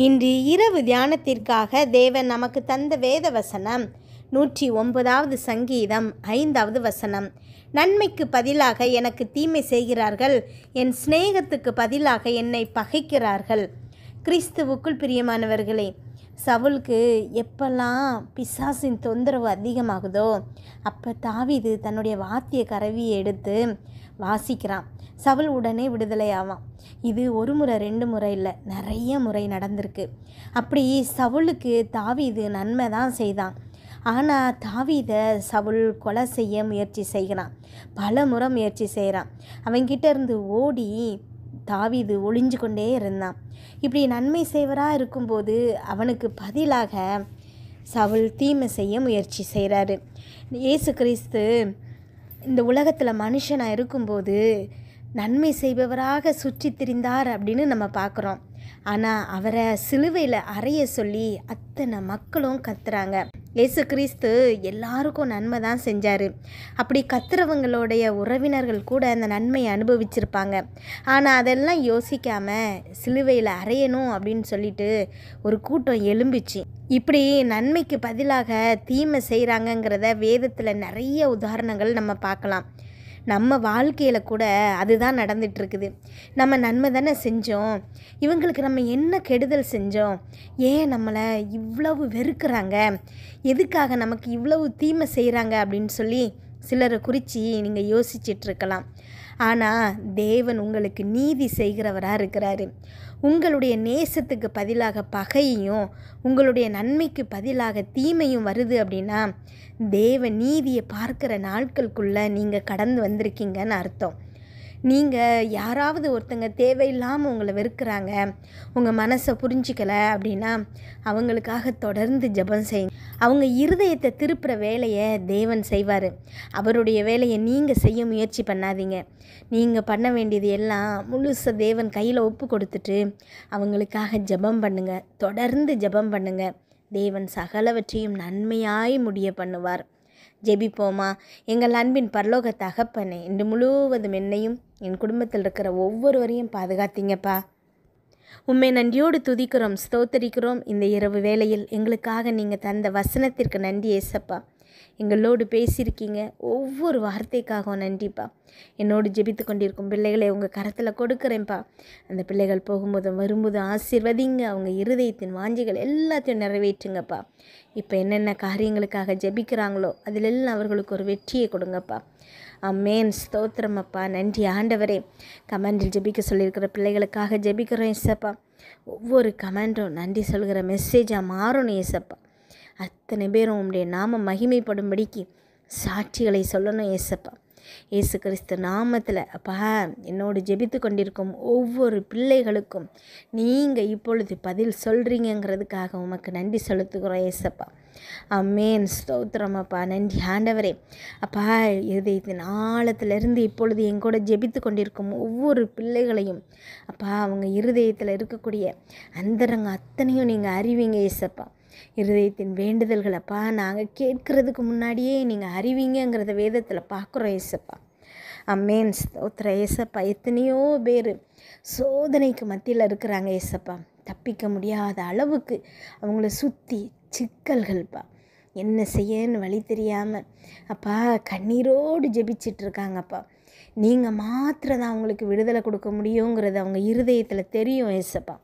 இன்று இரவு தியானத்திற்காக தேவன் நமக்கு தந்த வேத வசனம் 109வது சங்கீதம் 5வது வசனம். நன்மைக்கு பதிலாக எனக்கு தீமை செய்கிறார்கள், என் சிநேகத்துக்கு பதிலாக என்னை பகைக்கிறார்கள். கிறிஸ்துவுக்குள் பிரியமானவர்களே, சவுலுக்கு எப்பெல்லாம் பிசாசின் தொந்தரவு அதிகமாகுதோ அப்போ தாவீது தன்னுடைய வாத்திய கருவியை எடுத்து வாசிக்கிறான். சவுல் உடனே விடுதலை ஆவான். இது ஒரு முறை 2 முறை இல்லை, நிறைய முறை நடந்திருக்கு. அப்படி சவுலுக்கு தாவீது நன்மை தான் செய்தான். ஆனால் தாவீதை சவுல் கொலை செய்ய முயற்சி செய்கிறான். பல முறை முயற்சி செய்கிறான். அவன்கிட்ட இருந்து ஓடி தாவீது ஒளிஞ்சு கொண்டே இருந்தான். இப்படி நன்மை செய்வராக இருக்கும்போது அவனுக்கு பதிலாக சவுல் தீமை செய்ய முயற்சி செய்கிறாரு. இயேசு கிறிஸ்து இந்த உலகத்தில் மனுஷனாக இருக்கும்போது நன்மை செய்பவராக சுற்றி திரிந்தார் அப்படின்னு நம்ம பார்க்குறோம். ஆனால் அவரை சிலுவையில் அறைய சொல்லி அத்தனை மக்களும் கத்துறாங்க. இயேசு கிறிஸ்து எல்லாருக்கும் நன்மை தான் செஞ்சார். அப்படி கத்துறவங்களுடைய உறவினர்கள் கூட அந்த நன்மையை அனுபவிச்சிருப்பாங்க. ஆனால் அதெல்லாம் யோசிக்காமல் சிலுவையில் அறையணும் அப்படின்னு சொல்லிட்டு ஒரு கூட்டம் எழும்பிச்சு. இப்படி நன்மைக்கு பதிலாக தீமை செய்கிறாங்கங்கிறத வேதத்தில் நிறைய உதாரணங்கள் நம்ம பார்க்கலாம். நம்ம வாழ்க்கையில் கூட அதுதான் நடந்துகிட்ருக்குது. நம்ம நன்மை தானே செஞ்சோம், இவங்களுக்கு நம்ம என்ன கெடுதல் செஞ்சோம், ஏன் நம்மளை இவ்வளவு வெறுக்கிறாங்க, எதுக்காக நமக்கு இவ்வளவு தீமை செய்கிறாங்க அப்படின்னு சொல்லி சிலரை குறித்து நீங்கள் யோசிச்சிட்ருக்கலாம். ஆனால் தேவன் உங்களுக்கு நீதி செய்கிறவராக இருக்கிறாரு. உங்களுடைய நேசத்துக்கு பதிலாக பகையும் உங்களுடைய நன்மைக்கு பதிலாக தீமையும் வருது அப்படின்னா தேவ நீதியை பார்க்குற நாட்களுக்குள்ளே நீங்கள் கடந்து வந்திருக்கீங்கன்னு அர்த்தம். நீங்கள் யாராவது ஒருத்தங்க தேவையில்லாமல் உங்களை வெறுக்கிறாங்க, உங்கள் மனசை புரிஞ்சிக்கலை அப்படின்னா அவங்களுக்காக தொடர்ந்து ஜெபம் செய்யுங்க. அவங்க இருதயத்தை திருப்புற வேலையை தேவன் செய்வார். அவருடைய வேலையை நீங்கள் செய்ய முயற்சி பண்ணாதீங்க. நீங்கள் பண்ண வேண்டியது எல்லாம் முழுசாக தேவன் கையில் ஒப்பு கொடுத்துட்டு அவங்களுக்காக ஜெபம் பண்ணுங்கள். தொடர்ந்து ஜெபம் பண்ணுங்கள். தேவன் சகலவற்றையும் நன்மையாய் முடிய பண்ணுவார். ஜெபிப்போமா? எங்கள் அன்பின் பரலோக தகப்பனே, இன்று முழுவதும் என்னையும் என் குடும்பத்தில் இருக்கிற ஒவ்வொருவரையும் பாதுகாத்தீங்கப்பா. உம்மை நன்றியோடு துதிக்கிறோம், ஸ்தோத்தரிக்கிறோம். இந்த இரவு வேளையில் எங்களுக்காக நீங்கள் தந்த வசனத்திற்கு நன்றி ஏசப்பா. எங்களோடு பேசியிருக்கீங்க, ஒவ்வொரு வார்த்தைக்காகவும் நன்றிப்பா. என்னோடு ஜெபித்து கொண்டிருக்கும் பிள்ளைகளை உங்கள் கரத்தில் கொடுக்குறேன்ப்பா. அந்த பிள்ளைகள் போகும்போதும் வரும்போதும் ஆசீர்வதிங்க. அவங்க இருதயத்தின் வாஞ்சிகள் எல்லாத்தையும் நிறைவேற்றுங்கப்பா. இப்போ என்னென்ன காரியங்களுக்காக ஜெபிக்கிறாங்களோ அதிலெல்லாம் அவர்களுக்கு ஒரு வெற்றியை கொடுங்கப்பா. ஆமென். ஸ்தோத்திரம் அப்பா. நன்றி ஆண்டவரே. கமெண்டில் ஜெபிக்க சொல்லியிருக்கிற பிள்ளைகளுக்காக ஜெபிக்கிறோம் ஏசப்பா. ஒவ்வொரு கமெண்டும் நன்றி சொல்கிற மெசேஜாக மாறணும் ஏசப்பா. அத்தனை பேரும் உம்முடைய நாம மகிமைப்படும்படிக்கு சாட்சிகளை சொல்லணும் ஏசப்பா. இயேசு கிறிஸ்து நாமத்தில் அப்பா என்னோடு ஜெபித்து கொண்டிருக்கும் ஒவ்வொரு பிள்ளைகளுக்கும் நீங்கள் இப்பொழுது பதில் சொல்கிறீங்கிறதுக்காக உமக்கு நன்றி செலுத்துகிறோம் ஏசப்பா. ஆமென். ஸ்தோத்திரம் அப்பா. நன்றி ஆண்டவரே. அப்பா இருதயத்தின் ஆழத்திலிருந்து இப்பொழுது எங்கூட ஜெபித்து கொண்டிருக்கும் ஒவ்வொரு பிள்ளைகளையும் அப்பா அவங்க இருதயத்தில் இருக்கக்கூடிய அந்தரங்க அத்தனையும் நீங்கள் அறிவீங்க ஏசப்பா. இருதயத்தின் வேண்டுதல்களப்பா நாங்கள் கேட்கறதுக்கு முன்னாடியே நீங்கள் அறிவீங்கிறத வேதத்தில் பார்க்குறோம் ஏசப்பா. ஆமென். ஸ்தோத்திர ஏசப்பா. எத்தனையோ பேர் சோதனைக்கு மத்தியில் இருக்கிறாங்க ஏசப்பா. தப்பிக்க முடியாத அளவுக்கு அவங்கள சுற்றி சிக்கல்கள்ப்பா. என்ன செய்யன்னு வழி தெரியாமல் அப்பா கண்ணீரோடு ஜெபிச்சிட்ருக்காங்கப்பா. நீங்கள் மாத்திரம் தான் அவங்களுக்கு விடுதலை கொடுக்க முடியுங்கிறது அவங்க இருதயத்தில் தெரியும் ஏசப்பா.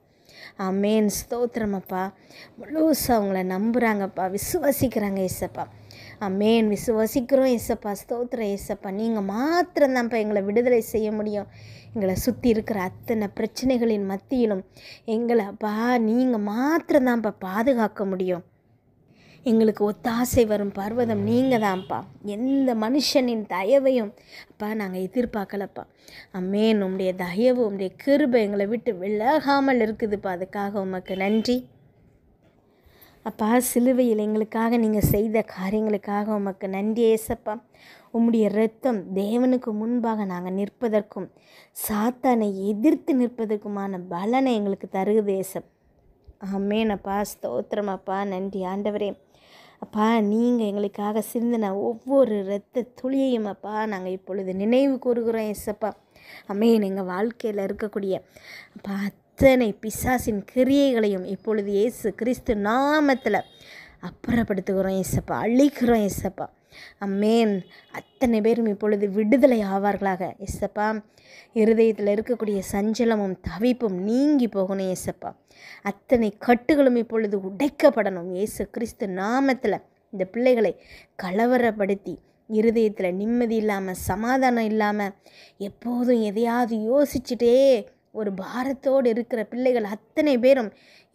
ஆமென். ஸ்தோத்திரம் அப்பா. முழுசாக அவங்கள நம்புகிறாங்கப்பா, விசுவாசிக்கிறாங்க ஏசப்பா. ஆமென். விசுவாசிக்கிறோம் ஏசப்பா. ஸ்தோத்திரம் ஏசப்பா. நீங்கள் மாத்திரம்தான்ப்பா எங்களை விடுதலை செய்ய முடியும். எங்களை சுற்றி இருக்கிற அத்தனை பிரச்சனைகளின் மத்தியிலும் எங்களை அப்பா நீங்கள் மாத்திரம்தான்ப்பா பாதுகாக்க முடியும். எங்களுக்கு ஒத்தாசை வரும் பர்வதம் நீங்கள் தான்ப்பா. எந்த மனுஷனின் தயவையும் அப்பா நாங்கள் எதிர்பார்க்கலப்பா. ஆமென். உம்முடைய தயவு உம்முடைய கிருபை எங்களை விட்டு விலகாமல் இருக்குதுப்பா. அதுக்காக உமக்கு நன்றி அப்பா. சிலுவையில் எங்களுக்காக நீங்கள் செய்த காரியங்களுக்காக உமக்கு நன்றி ஏசப்பா. உம்முடைய இரத்தம் தேவனுக்கு முன்பாக நாங்கள் நிற்பதற்கும் சாத்தானை எதிர்த்து நிற்பதற்குமான பலனை எங்களுக்கு தருகுது ஏசப்பா. ஆமென் அப்பா. ஸ்தோத்திரம் அப்பா. நன்றி ஆண்டவரே. அப்பா நீங்கள் எங்களுக்காக சிந்தின ஒவ்வொரு இரத்த துளியையும் அப்பா நாங்கள் இப்பொழுது நினைவு கூறுகிறோம் ஏசப்பா. ஆமென். எங்கள் வாழ்க்கையில் இருக்கக்கூடிய அப்பா அத்தனை பிசாசின் கிரியைகளையும் இப்பொழுது இயேசு கிறிஸ்து நாமத்தில் அப்புறப்படுத்துகிறோம் ஏசப்பா, அழிக்கிறோம் ஏசப்பா. அம்மேன். அத்தனை பேரும் இப்பொழுது விடுதலை ஆவார்களாக ஏசப்பா. இருதயத்தில் இருக்கக்கூடிய சஞ்சலமும் தவிப்பும் நீங்கி போகணும் ஏசப்பா. அத்தனை கட்டுகளும் இப்பொழுது உடைக்கப்படணும் இயேசு கிறிஸ்து நாமத்தில். இந்த பிள்ளைகளை கலவரப்படுத்தி இருதயத்தில் நிம்மதி இல்லாமல், சமாதானம் இல்லாமல், எப்போதும் எதையாவது யோசிச்சுட்டே ஒரு பாரத்தோடு இருக்கிற பிள்ளைகள் அத்தனை பேரும்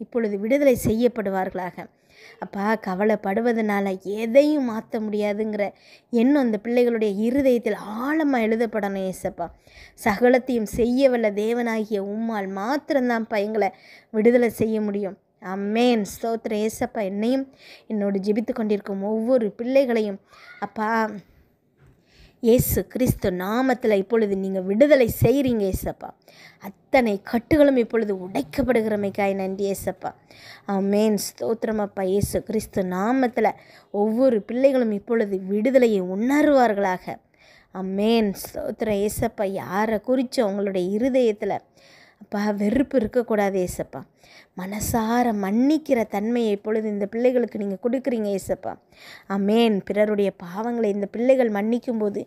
இப்பொழுது விடுதலை செய்யப்படுவார்களாக. அப்பா, கவலைப்படுவதனால எதையும் மாற்ற முடியாதுங்கிற எண்ணம் அந்த பிள்ளைகளுடைய இருதயத்தில் ஆழமாக எழுதப்படணும் ஏசப்பா. சகலத்தையும் செய்ய வல்ல தேவனாகிய உம்மால் மாத்திரம்தான்ப்பா எங்களை விடுதலை செய்ய முடியும். அம்மேன். ஸ்தோத்திரம் ஏசப்பா. என்னையும் என்னோடு ஜெபித்து கொண்டிருக்கும் ஒவ்வொரு பிள்ளைகளையும் அப்பா இயேசு கிறிஸ்து நாமத்தில் இப்பொழுது நீங்கள் விடுதலை செய்கிறீங்க ஏசப்பா. அத்தனை கட்டுகளும் இப்பொழுது உடைக்கப்படுகிறமைக்காய் நன்றி ஏசப்பா. ஆமென். ஸ்தோத்திரம் அப்பா. இயேசு கிறிஸ்து நாமத்தில் ஒவ்வொரு பிள்ளைகளும் இப்பொழுது விடுதலையை உணர்வார்களாக. ஆமென். ஸ்தோத்திரம் ஏசப்பா. யாரை குறித்து உங்களுடைய இருதயத்தில் அப்பா வெறுப்பு இருக்கக்கூடாது ஏசப்பா. மனசார மன்னிக்கிற தன்மையை இப்பொழுது இந்த பிள்ளைகளுக்கு நீங்கள் கொடுக்குறீங்க ஏசப்பா. ஆமென். பிறருடைய பாவங்களை இந்த பிள்ளைகள் மன்னிக்கும்போது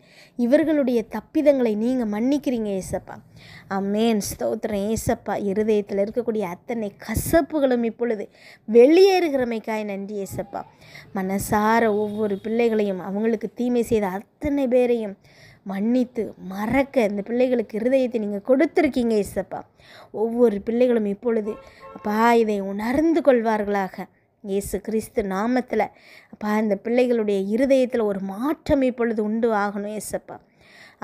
இவர்களுடைய தப்பிதங்களை நீங்கள் மன்னிக்கிறீங்க ஏசப்பா. ஆமென். ஸ்தோத்திரம் ஏசப்பா. இருதயத்தில் இருக்கக்கூடிய அத்தனை கசப்புகளும் இப்பொழுது வெளியேறுகிறமைக்காய் நன்றி ஏசப்பா. மனசார ஒவ்வொரு பிள்ளைகளையும் அவங்களுக்கு தீமை செய்த அத்தனை பேரையும் மன்னித்து மறக்க இந்த பிள்ளைகளுக்கு இருதயத்தை நீங்கள் கொடுத்துருக்கீங்க ஏசப்பா. ஒவ்வொரு பிள்ளைகளும் இப்பொழுது அப்பா இதை உணர்ந்து கொள்வார்களாக இயேசு கிறிஸ்து நாமத்தில். அப்பா இந்த பிள்ளைகளுடைய இருதயத்தில் ஒரு மாற்றம் இப்பொழுது உண்டு ஆகணும் ஏசப்பா.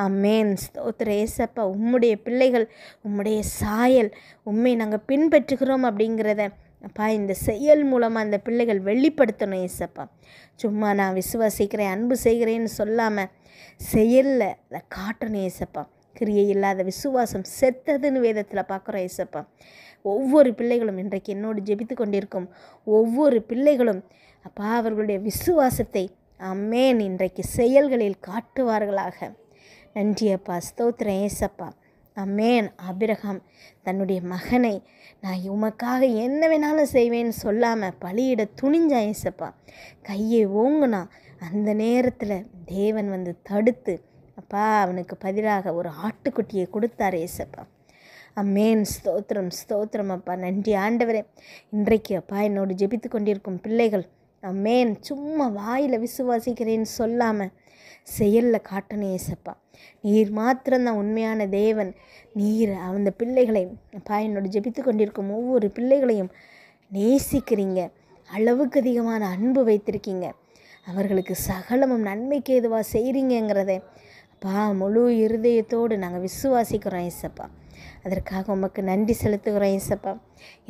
ஆமென். ஸ்தோத்திர ஏசப்பா. உம்முடைய பிள்ளைகள் உம்முடைய சாயல் உண்மை நாங்கள் பின்பற்றுகிறோம் அப்படிங்கிறத அப்பா இந்த செயல் மூலமாக அந்த பிள்ளைகள் வெளிப்படுத்தணும் ஏசப்பா. சும்மா நான் விசுவாசிக்கிறேன், அன்பு செய்கிறேன்னு சொல்லாமல் செயலில் அதை காட்டணும் ஏசப்பா. கிரியை இல்லாத விசுவாசம் செத்ததுன்னு வேதத்தில் பார்க்குறோம் ஏசப்பா. ஒவ்வொரு பிள்ளைகளும் இன்றைக்கு என்னோடு ஜெபித்து கொண்டிருக்கும் ஒவ்வொரு பிள்ளைகளும் அப்பா அவர்களுடைய விசுவாசத்தை ஆமென் இன்றைக்கு செயல்களில் காட்டுவார்களாக. நன்றி அப்பா. ஸ்தோத்திரம் ஏசப்பா. ஆமென். ஆபிரகாம் தன்னுடைய மகனை நான் உமக்காக என்ன வேணாலும் செய்வேன்னு சொல்லாமல் பலியிட துணிஞ்சான் ஏசப்பா. கையை ஓங்குனா அந்த நேரத்தில் தேவன் வந்து தடுத்து அப்பா அவனுக்கு பதிலாக ஒரு ஆட்டுக்குட்டியை கொடுத்தார் ஏசப்பா. ஆமென். ஸ்தோத்திரம் ஸ்தோத்திரம் அப்பா. நன்றி ஆண்டவரே. இன்றைக்கு அப்பா என்னோடு ஜெபித்து கொண்டிருக்கும் பிள்ளைகள் ஆமென் சும்மா வாயில் விசுவாசிக்கிறேன்னு சொல்லாமல் செயலில் காட்டணும் ஏசப்பா. நீர் மாத்திரம்தான் உண்மையான தேவன். நீர் அந்த பிள்ளைகளை அப்பா என்னோடு ஜெபித்து கொண்டிருக்கும் ஒவ்வொரு பிள்ளைகளையும் நேசிக்கிறீங்க, அளவுக்கு அதிகமான அன்பு வைத்திருக்கீங்க, அவர்களுக்கு சகலமும் நன்மைக்கு ஏதுவாக செய்கிறீங்கிறத அப்பா முழு இருதயத்தோடு நாங்கள் விசுவாசிக்கிறோம் ஏசப்பா. அதற்காக உமக்கு நன்றி செலுத்துகிறோம் ஏசப்பா.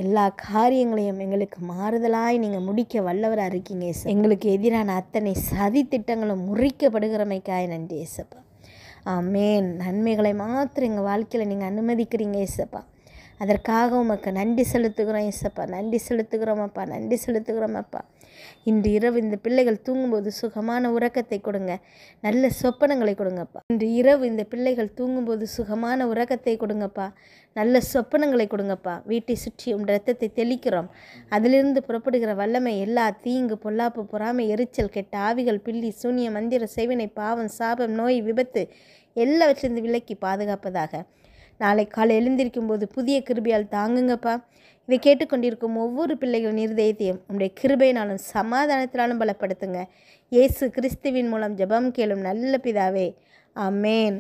எல்லா காரியங்களையும் எங்களுக்கு மாறுதலாய் நீங்கள் முடிக்க வல்லவராக இருக்கீங்க ஏசப்பா. எங்களுக்கு எதிரான அத்தனை சதி திட்டங்களும் முறிக்கப்படுகிறமைக்காய் நன்றி ஏசப்பா. ஆமென். நன்மைகளை மாத்திரம் எங்கள் வாழ்க்கையில் நீங்கள் அனுமதிக்கிறீங்க ஏசப்பா. அதற்காக உமக்கு நன்றி செலுத்துகிறோம் ஏசப்பா. நன்றி செலுத்துகிறோமப்பா. நன்றி செலுத்துகிறோமப்பா. இன்று இரவு இந்த பிள்ளைகள் தூங்கும்போது சுகமான உறக்கத்தை கொடுங்க, நல்ல சொப்பனங்களை கொடுங்கப்பா. இன்று இரவு இந்த பிள்ளைகள் தூங்கும்போது சுகமான உறக்கத்தை கொடுங்கப்பா, நல்ல சொப்பனங்களை கொடுங்கப்பா. வீட்டை சுற்றி இரத்தத்தை தெளிக்கிறோம். அதிலிருந்து புறப்படுகிற வல்லமை எல்லா தீங்கு பொல்லாப்பு பொறாமை எரிச்சல் கெட்ட ஆவிகள் பில்லி சூனிய மந்திர செய்வினை பாவம் சாபம் நோய் விபத்து எல்லாவற்றிலிருந்து விலக்கி பாதுகாப்பதாக. நாளை காலை எழுந்திருக்கும் போது புதிய கிருபையால் தாங்குங்கப்பா. இதை கேட்டுக்கொண்டிருக்கும் ஒவ்வொரு பிள்ளைகளின் இருதயத்தையும் உங்களுடைய கிருபையினாலும் சமாதானத்தினாலும் பலப்படுத்துங்க. இயேசு கிறிஸ்துவின் மூலம் ஜெபம் கேளும் நல்ல பிதாவே. ஆமென்.